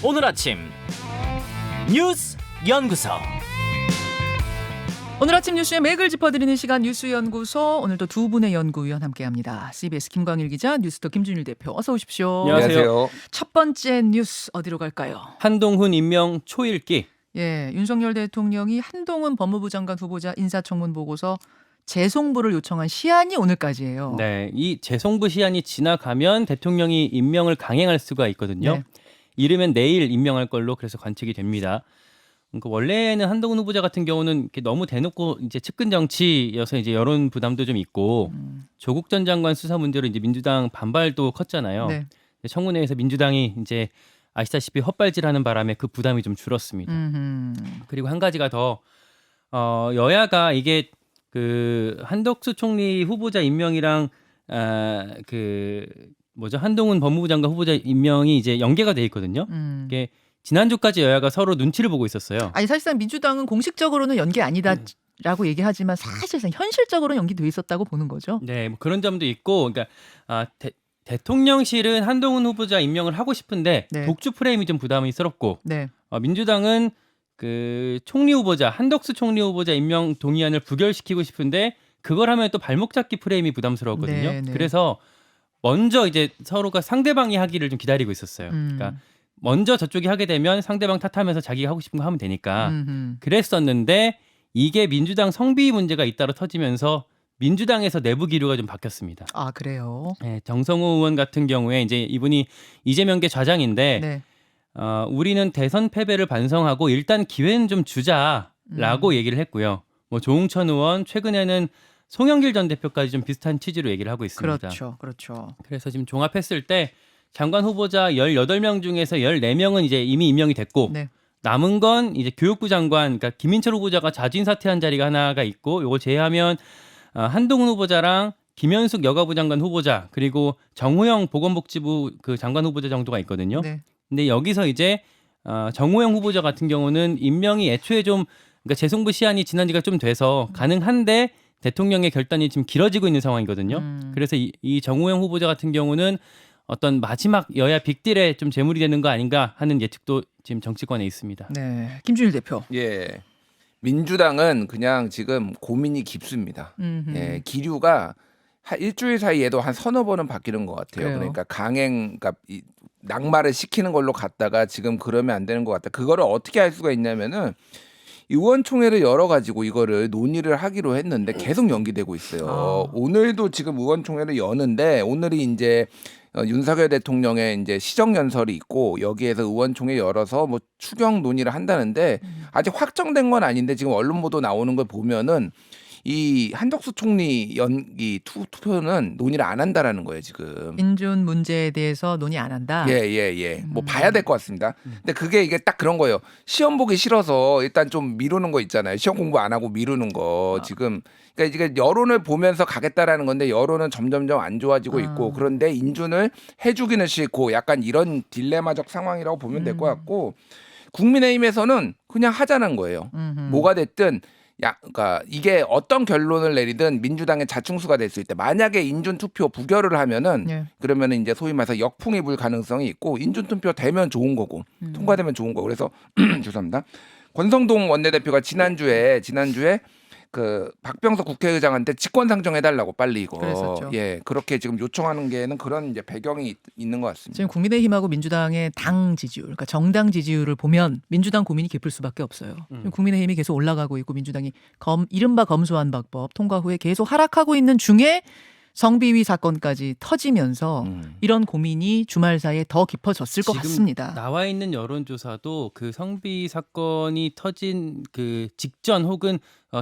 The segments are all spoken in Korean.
오늘 아침 뉴스 연구소. 오늘 아침 뉴스의 맥을 짚어드리는 시간 뉴스연구소. 오늘도 두 분의 연구위원 함께합니다. CBS 김광일 기자, 뉴스톱 김준일 대표, 어서 오십시오. 안녕하세요. 첫 번째 뉴스 어디로 갈까요? 한동훈 임명 초읽기. 예, 윤석열 대통령이 한동훈 법무부 장관 후보자 인사청문 보고서 재송부를 요청한 시한이 오늘까지예요. 네, 이 재송부 시한이 지나가면 대통령이 임명을 강행할 수가 있거든요. 네. 이르면 내일 임명할 걸로 그래서 관측이 됩니다. 그러니까 원래는 한동훈 후보자 같은 경우는 이렇게 너무 대놓고 이제 측근 정치여서 이제 여론 부담도 좀 있고 조국 전 장관 수사 문제로 이제 민주당 반발도 컸잖아요. 네. 청문회에서 민주당이 이제 아시다시피 헛발질하는 바람에 그 부담이 좀 줄었습니다. 그리고 한 가지가 더 여야가 이게 그 한덕수 총리 후보자 임명이랑 한동훈 법무부 장관 후보자 임명이 이제 연계가 돼 있거든요. 이게 지난주까지 여야가 서로 눈치를 보고 있었어요. 아니 사실상 민주당은 공식적으로는 연계 아니다라고 얘기하지만 사실상 현실적으로는 연기돼 있었다고 보는 거죠. 네, 뭐 그런 점도 있고, 그러니까 대통령실은 한동훈 후보자 임명을 하고 싶은데 네. 독주 프레임이 좀 부담스럽고, 네. 민주당은 그 총리 후보자 한덕수 총리 후보자 임명 동의안을 부결시키고 싶은데 그걸 하면 또 발목 잡기 프레임이 부담스러웠거든요. 네, 네. 그래서 먼저 이제 서로가 상대방이 하기를 좀 기다리고 있었어요. 그러니까 먼저 저쪽이 하게 되면 상대방 탓하면서 자기가 하고 싶은 거 하면 되니까 그랬었는데 이게 민주당 성비 문제가 잇따라 터지면서 민주당에서 내부 기류가 좀 바뀌었습니다. 아 그래요? 네, 정성호 의원 같은 경우에 이제 이분이 이재명계 좌장인데 네. 우리는 대선 패배를 반성하고 일단 기회는 좀 주자라고 얘기를 했고요. 뭐 조응천 의원 최근에는 송영길 전 대표까지 좀 비슷한 취지로 얘기를 하고 있습니다. 그렇죠. 그렇죠. 그래서 지금 종합했을 때 장관 후보자 18명 중에서 14명은 이제 이미 임명이 됐고 네. 남은 건 이제 교육부 장관, 그러니까 김인철 후보자가 자진 사퇴한 자리가 하나가 있고 요거 제외하면 한동훈 후보자랑 김현숙 여가부 장관 후보자 그리고 정호영 보건복지부 그 장관 후보자 정도가 있거든요. 네. 근데 여기서 이제 정호영 후보자 같은 경우는 임명이 애초에 좀 그러니까 재송부 시한이 지난 지가 좀 돼서 가능한데 대통령의 결단이 지금 길어지고 있는 상황이거든요. 그래서 이 정호영 후보자 같은 경우는 어떤 마지막 여야 빅딜에 좀 재물이 되는 거 아닌가 하는 예측도 지금 정치권에 있습니다. 네. 김준일 대표. 예. 민주당은 그냥 지금 고민이 깊습니다. 예, 기류가 한 일주일 사이에도 한 서너 번은 바뀌는 것 같아요. 그래요. 그러니까 그러니까 낙마를 시키는 걸로 갔다가 지금 그러면 안 되는 것 같다. 그거를 어떻게 할 수가 있냐면은 의원총회를 열어가지고 이거를 논의를 하기로 했는데 계속 연기되고 있어요. 오늘도 지금 의원총회를 여는데 오늘이 이제 윤석열 대통령의 이제 시정연설이 있고 여기에서 의원총회 열어서 뭐 추경 논의를 한다는데 아직 확정된 건 아닌데 지금 언론 보도 나오는 걸 보면은 이 한덕수 총리 연기 투표는 논의를 안 한다라는 거예요 지금. 인준 문제에 대해서 논의 안 한다. 예. 뭐 봐야 될 것 같습니다. 근데 그게 이게 딱 그런 거예요. 시험 보기 싫어서 일단 좀 미루는 거 있잖아요. 시험 공부 안 하고 미루는 거 지금. 그러니까 이게 여론을 보면서 가겠다라는 건데 여론은 점점점 안 좋아지고 있고 그런데 인준을 해주기는 싫고 약간 이런 딜레마적 상황이라고 보면 될 것 같고 국민의힘에서는 그냥 하자는 거예요. 뭐가 됐든. 그러니까 이게 어떤 결론을 내리든 민주당의 자충수가 될 수 있다. 만약에 인준 투표 부결을 하면은 네. 그러면은 이제 소위 말해서 역풍이 불 가능성이 있고 인준 투표 되면 좋은 거고 통과되면 좋은 거고 그래서 죄송합니다. 권성동 원내대표가 지난주에 그 박병석 국회의장한테 직권 상정해달라고 빨리 이거 그랬었죠. 예 그렇게 지금 요청하는 게는 그런 이제 배경이 있는 것 같습니다. 지금 국민의힘하고 민주당의 당 지지율, 그러니까 정당 지지율을 보면 민주당 고민이 깊을 수밖에 없어요. 지금 국민의힘이 계속 올라가고 있고 민주당이 이른바 검수완 박법 통과 후에 계속 하락하고 있는 중에 성비위 사건까지 터지면서 이런 고민이 주말 사이에 더 깊어졌을 것 지금 같습니다. 나와 있는 여론조사도 그 성비 사건이 터진 그 직전 혹은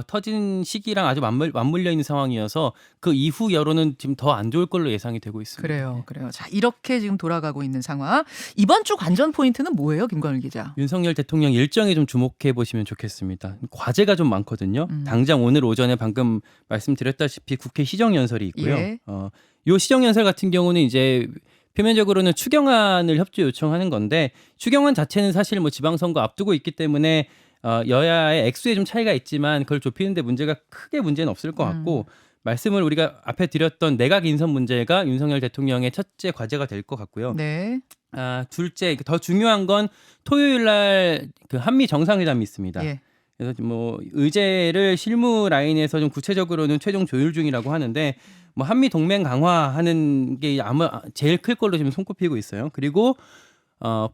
터진 시기랑 아주 맞물려 있는 상황이어서 그 이후 여론은 지금 더 안 좋을 걸로 예상이 되고 있습니다. 그래요. 자, 이렇게 지금 돌아가고 있는 상황. 이번 주 관전 포인트는 뭐예요, 김광일 기자? 윤석열 대통령 일정에 좀 주목해 보시면 좋겠습니다. 과제가 좀 많거든요. 당장 오늘 오전에 방금 말씀드렸다시피 국회 시정연설이 있고요. 예. 요 시정연설 같은 경우는 이제 표면적으로는 추경안을 협조 요청하는 건데 추경안 자체는 사실 뭐 지방선거 앞두고 있기 때문에 여야의 액수에 좀 차이가 있지만 그걸 좁히는데 크게 문제는 없을 것 같고 말씀을 우리가 앞에 드렸던 내각 인선 문제가 윤석열 대통령의 첫째 과제가 될 것 같고요. 네. 둘째 더 중요한 건 토요일 날 그 한미 정상회담이 있습니다. 예. 그래서 뭐 의제를 실무 라인에서 좀 구체적으로는 최종 조율 중이라고 하는데 뭐 한미 동맹 강화하는 게 아마 제일 클 걸로 지금 손꼽히고 있어요. 그리고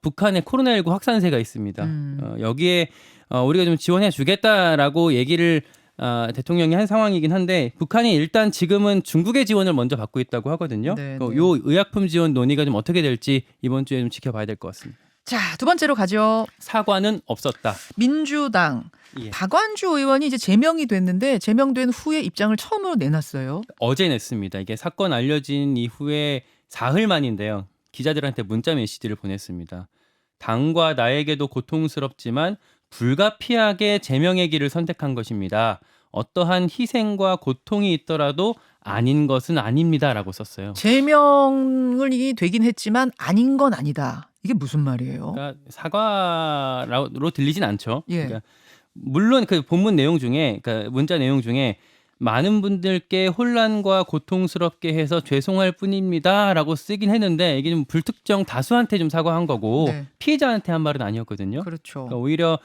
북한의 코로나19 확산세가 있습니다. 여기에 우리가 좀 지원해 주겠다라고 얘기를 대통령이 한 상황이긴 한데 북한이 일단 지금은 중국의 지원을 먼저 받고 있다고 하거든요. 네, 요 네. 의약품 지원 논의가 좀 어떻게 될지 이번 주에 좀 지켜봐야 될 것 같습니다. 자, 두 번째로 가죠. 사과는 없었다. 민주당 예. 박완주 의원이 이제 제명이 됐는데 제명된 후에 입장을 처음으로 내놨어요. 어제 냈습니다. 이게 사건 알려진 이후에 사흘 만인데요. 기자들한테 문자 메시지를 보냈습니다. 당과 나에게도 고통스럽지만 불가피하게 제명의 길을 선택한 것입니다. 어떠한 희생과 고통이 있더라도 아닌 것은 아닙니다라고 썼어요. 제명이 되긴 했지만 아닌 건 아니다. 이게 무슨 말이에요? 그러니까 사과로 들리진 않죠. 예. 그러니까 물론 그 본문 내용 중에 그러니까 문자 내용 중에 많은 분들께 혼란과 고통스럽게 해서 죄송할 뿐입니다라고 쓰긴 했는데 이게 좀 불특정 다수한테 좀 사과한 거고 네. 피해자한테 한 말은 아니었거든요. 그렇죠. 그러니까 오히려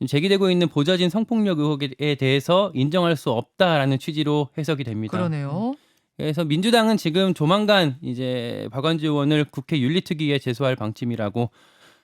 제기되고 있는 보좌진 성폭력 의혹에 대해서 인정할 수 없다라는 취지로 해석이 됩니다. 그러네요. 그래서 민주당은 지금 조만간 이제 박완주 의원을 국회 윤리특위에 제소할 방침이라고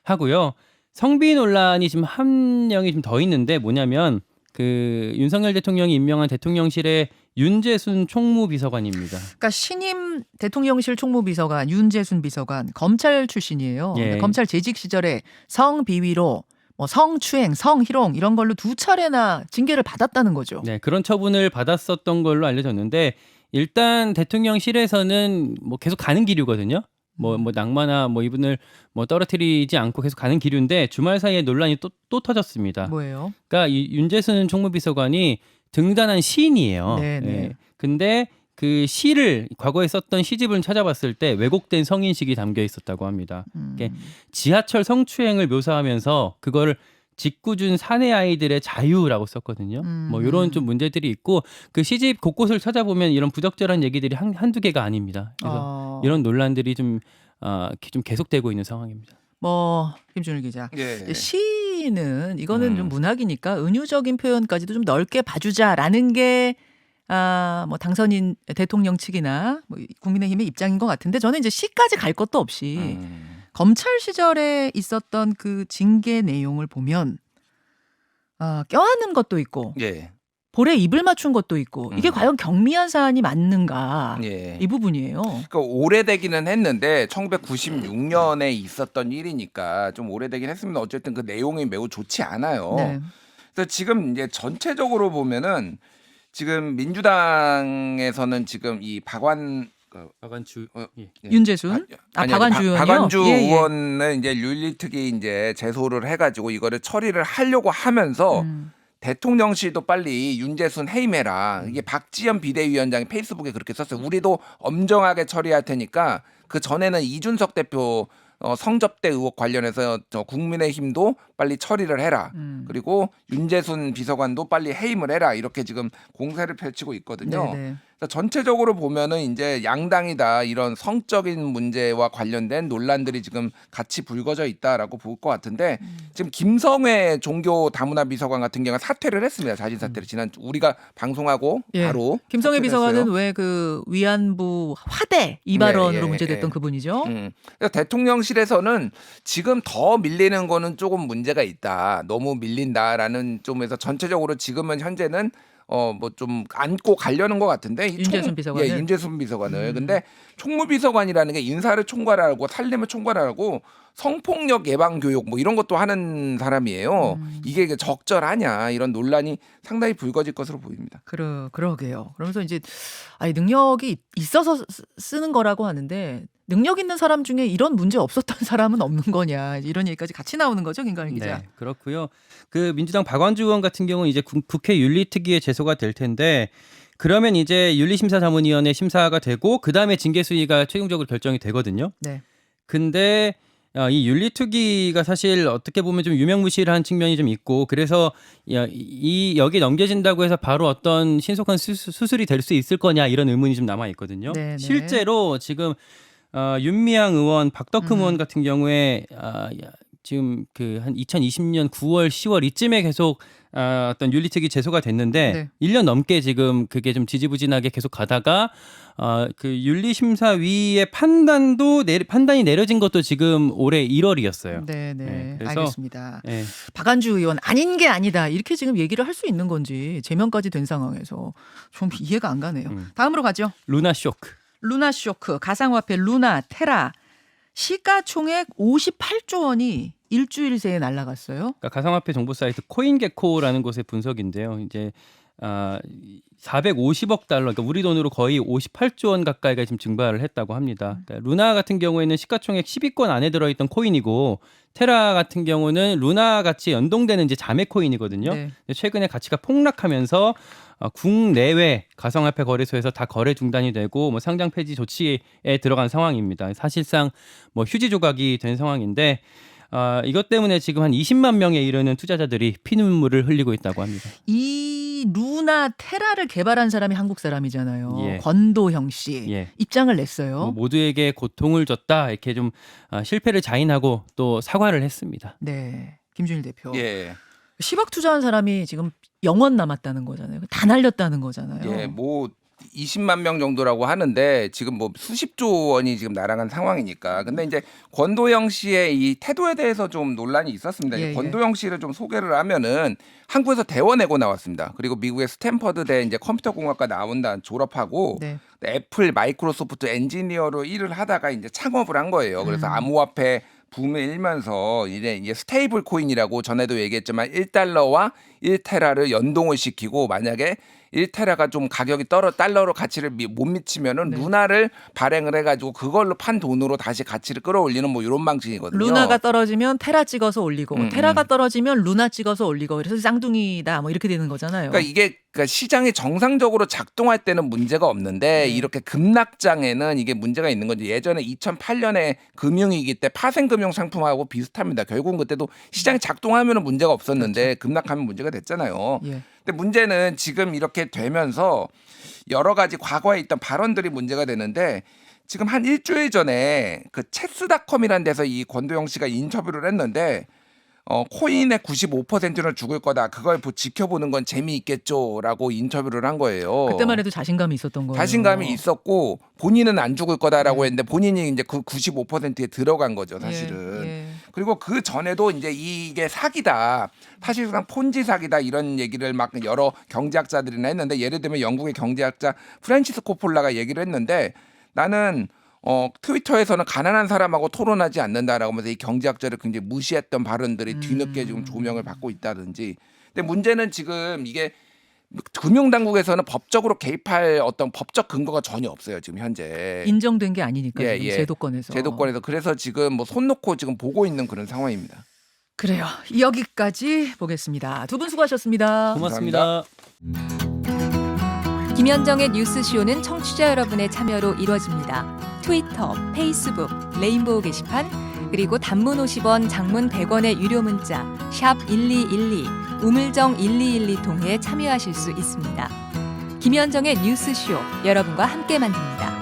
하고요. 성비 논란이 지금 한 명이 좀 더 있는데 뭐냐면 그 윤석열 대통령이 임명한 대통령실의 윤재순 총무비서관입니다. 그러니까 신임 대통령실 총무비서관 윤재순 비서관 검찰 출신이에요. 예. 검찰 재직 시절에 성비위로 뭐 성추행, 성희롱 이런 걸로 2차례나 징계를 받았다는 거죠. 네, 그런 처분을 받았었던 걸로 알려졌는데 일단 대통령실에서는 뭐 계속 가는 기류거든요. 뭐 낙마나 뭐 이분을 뭐 떨어뜨리지 않고 계속 가는 기류인데 주말 사이에 논란이 또 터졌습니다. 뭐예요? 그러니까 이 윤재순 총무비서관이 등단한 시인이에요. 네, 네. 예. 근데 그 시를 과거에 썼던 시집을 찾아봤을 때 왜곡된 성인식이 담겨 있었다고 합니다. 이게 지하철 성추행을 묘사하면서 그거를 짓궂은 사내 아이들의 자유라고 썼거든요. 뭐 이런 좀 문제들이 있고 그 시집 곳곳을 찾아보면 이런 부적절한 얘기들이 한두 개가 아닙니다. 그래서 이런 논란들이 좀 계속되고 있는 상황입니다. 뭐 김준일 기자. 예. 시는 이거는 좀 문학이니까 은유적인 표현까지도 좀 넓게 봐주자라는 게 뭐 당선인 대통령 측이나 뭐 국민의힘의 입장인 것 같은데 저는 이제 시까지 갈 것도 없이 검찰 시절에 있었던 그 징계 내용을 보면 껴안는 것도 있고 예. 볼에 입을 맞춘 것도 있고 이게 과연 경미한 사안이 맞는가 예. 이 부분이에요. 그러니까 오래되기는 했는데 1996년에 있었던 일이니까 좀 오래되긴 했습니다. 어쨌든 그 내용이 매우 좋지 않아요. 네. 그래서 지금 이제 전체적으로 보면은 지금 민주당에서는 지금 이 박완주 예. 윤재순 박완주 의원이요. 박완주 예, 예. 의원은 이제 윤리특위 이제 제소를 해가지고 이거를 처리를 하려고 하면서 대통령실도 빨리 윤재순 해임해라. 이게 박지원 비대위원장이 페이스북에 그렇게 썼어요. 우리도 엄정하게 처리할 테니까 그 전에는 이준석 대표 성접대 의혹 관련해서 국민의힘도 빨리 처리를 해라. 그리고 윤재순 비서관도 빨리 해임을 해라. 이렇게 지금 공세를 펼치고 있거든요. 네네. 그래서 전체적으로 보면은 이제 양당이 다 이런 성적인 문제와 관련된 논란들이 지금 같이 불거져 있다라고 볼 것 같은데 지금 김성회 종교 다문화 비서관 같은 경우는 사퇴를 했습니다. 자진 사퇴를 지난 우리가 방송하고 예. 바로 김성애 사퇴를 비서관은 했어요. 왜 그 위안부 화대 이 발언으로 예, 문제됐던 예. 그분이죠. 그래서 대통령실에서는 지금 더 밀리는 거는 조금 문제가 있다. 너무 밀린다라는 점에서 전체적으로 지금은 현재는 뭐 좀 안고 가려는 것 같은데 윤재순 비서관을? 예, 윤재순 비서관을. 근데 총무비서관이라는 게 인사를 총괄하고 살림을 총괄하고 성폭력 예방 교육 뭐 이런 것도 하는 사람이에요. 이게 적절하냐 이런 논란이 상당히 불거질 것으로 보입니다. 그러게요. 그러면서 이제 능력이 있어서 쓰는 거라고 하는데 능력 있는 사람 중에 이런 문제 없었던 사람은 없는 거냐 이런 얘기까지 같이 나오는 거죠, 김관일 기자. 네, 그렇고요. 그 민주당 박완주 의원 같은 경우는 이제 국회 윤리특위에 제소가 될 텐데 그러면 이제 윤리심사자문위원회 심사가 되고 그 다음에 징계 수위가 최종적으로 결정이 되거든요. 네. 근데 이 윤리투기가 사실 어떻게 보면 좀 유명무실한 측면이 좀 있고 그래서 여기 넘겨진다고 해서 바로 어떤 신속한 수술이 될 수 있을 거냐 이런 의문이 좀 남아 있거든요. 네네. 실제로 지금 윤미향 의원, 박덕흠 의원 같은 경우에 지금 그 한 2020년 9월, 10월 이쯤에 계속 어떤 윤리특위 제소가 됐는데 네. 1년 넘게 지금 그게 좀 지지부진하게 계속 가다가 그 윤리심사위의 판단이 내려진 것도 지금 올해 1월이었어요. 네네. 그래서 알겠습니다. 네. 박안주 의원 아닌 게 아니다 이렇게 지금 얘기를 할 수 있는 건지 제명까지 된 상황에서 좀 이해가 안 가네요. 다음으로 가죠. 루나 쇼크. 루나 쇼크 가상화폐 루나 테라 시가총액 58조 원이 일주일 새에 날아갔어요. 그러니까 가상화폐 정보 사이트 코인게코라는 곳의 분석인데요. 이제 450억 달러, 그러니까 우리 돈으로 거의 58조 원 가까이가 지금 증발을 했다고 합니다. 그러니까 루나 같은 경우에는 시가총액 10위권 안에 들어있던 코인이고 테라 같은 경우는 루나 같이 연동되는 이제 자매 코인이거든요. 네. 최근에 가치가 폭락하면서 국내외 가상화폐 거래소에서 다 거래 중단이 되고 뭐 상장 폐지 조치에 들어간 상황입니다. 사실상 뭐 휴지 조각이 된 상황인데 이것 때문에 지금 한 20만 명에 이르는 투자자들이 피눈물을 흘리고 있다고 합니다. 이 루나 테라를 개발한 사람이 한국 사람이잖아요. 예. 권도형 씨 예. 입장을 냈어요. 뭐 모두에게 고통을 줬다 이렇게 좀 실패를 자인하고 또 사과를 했습니다. 네, 김준일 대표. 예. 10억 투자한 사람이 지금 0원 남았다는 거잖아요. 다 날렸다는 거잖아요. 예, 뭐 20만 명 정도라고 하는데 지금 뭐 수십조 원이 지금 날아간 상황이니까. 근데 이제 권도영 씨의 이 태도에 대해서 좀 논란이 있었습니다. 예, 권도영 씨를 좀 소개를 하면은 한국에서 대원 내고 나왔습니다. 그리고 미국의 스탠퍼드대 이제 컴퓨터 공학과 나온다 졸업하고 네. 애플, 마이크로소프트 엔지니어로 일을 하다가 이제 창업을 한 거예요. 그래서 암호화폐 붐을 일면서 이제 스테이블 코인이라고 전에도 얘기했지만 1달러와 1테라를 연동을 시키고 만약에 1테라가 좀 가격이 달러로 가치를 못 미치면은 네. 루나를 발행을 해가지고 그걸로 판 돈으로 다시 가치를 끌어올리는 뭐 이런 방식이거든요. 루나가 떨어지면 테라 찍어서 올리고 테라가 떨어지면 루나 찍어서 올리고 그래서 쌍둥이다 뭐 이렇게 되는 거잖아요. 그러니까 이게 시장이 정상적으로 작동할 때는 문제가 없는데 이렇게 급락장에는 이게 문제가 있는 거지. 예전에 2008년에 금융위기 때 파생금융 상품하고 비슷합니다. 결국은 그때도 시장이 작동하면 문제가 없었는데 급락하면 문제가 됐잖아요. 예. 근데 문제는 지금 이렇게 되면서 여러 가지 과거에 있던 발언들이 문제가 되는데 지금 한 일주일 전에 그 체스닷컴이라는 데서 이 권도영 씨가 인터뷰를 했는데 코인의 95%는 죽을 거다. 그걸 지켜보는 건 재미있겠죠라고 인터뷰를 한 거예요. 그때만 해도 자신감이 있었던 거예요. 자신감이 있었고 본인은 안 죽을 거다라고 했는데 본인이 이제 그 95%에 들어간 거죠, 사실은. 예. 그리고 그 전에도 이제 이게 사기다. 사실상 폰지 사기다 이런 얘기를 막 여러 경제학자들이나 했는데 예를 들면 영국의 경제학자 프란시스 코폴라가 얘기를 했는데 나는 트위터에서는 가난한 사람하고 토론하지 않는다라고 하면서 이 경제학자를 굉장히 무시했던 발언들이 뒤늦게 지금 조명을 받고 있다든지. 근데 문제는 지금 이게 금융당국에서는 법적으로 개입할 어떤 법적 근거가 전혀 없어요. 지금 현재. 인정된 게 아니니까 예, 지금 예. 제도권에서. 제도권에서 그래서 지금 뭐 손 놓고 지금 보고 있는 그런 상황입니다. 그래요. 여기까지 보겠습니다. 두 분 수고하셨습니다. 고맙습니다. 김현정의 뉴스쇼는 청취자 여러분의 참여로 이루어집니다. 트위터, 페이스북, 레인보우 게시판, 그리고 단문 50원, 장문 100원의 유료 문자 샵 1212, 우물정 1212 통해 참여하실 수 있습니다. 김현정의 뉴스쇼, 여러분과 함께 만듭니다.